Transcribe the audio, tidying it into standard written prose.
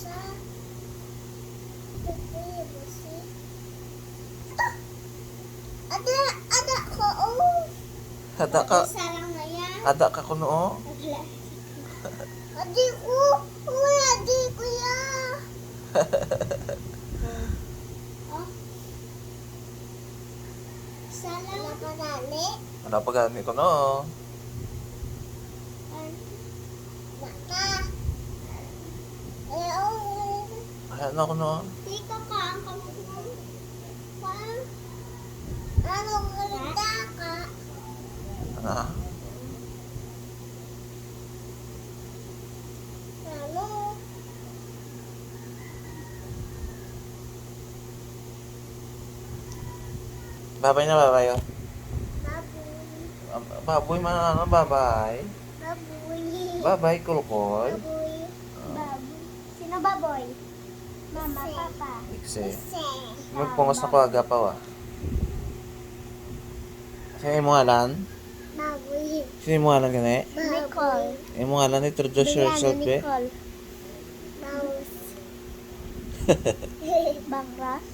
Sa basi. Ada ko Ada ka, sarang na yan. ada ka kuno. Adi ko. Uy, adi ko ya. Oh. Salang na pa nani. Ada pa gani kuno. Mata. Oh. Ano kuno? Tika ka ang kamukha. Parang ano ganda ka? Ano? Ano? Babay na babay oh. Baboy. Baboy man ano babay. Baboy. Babay kulkol. Baboy. Baboy. Sino baboy? Mama, papa. Ikse. Ise. Magpungos na ko aga pa wa. Sino mo ngalan? Baboy. Sino mo ngalan gani? Nicole. Imo ngalan introduce yourself be. Nicole. Mouse. Bangras.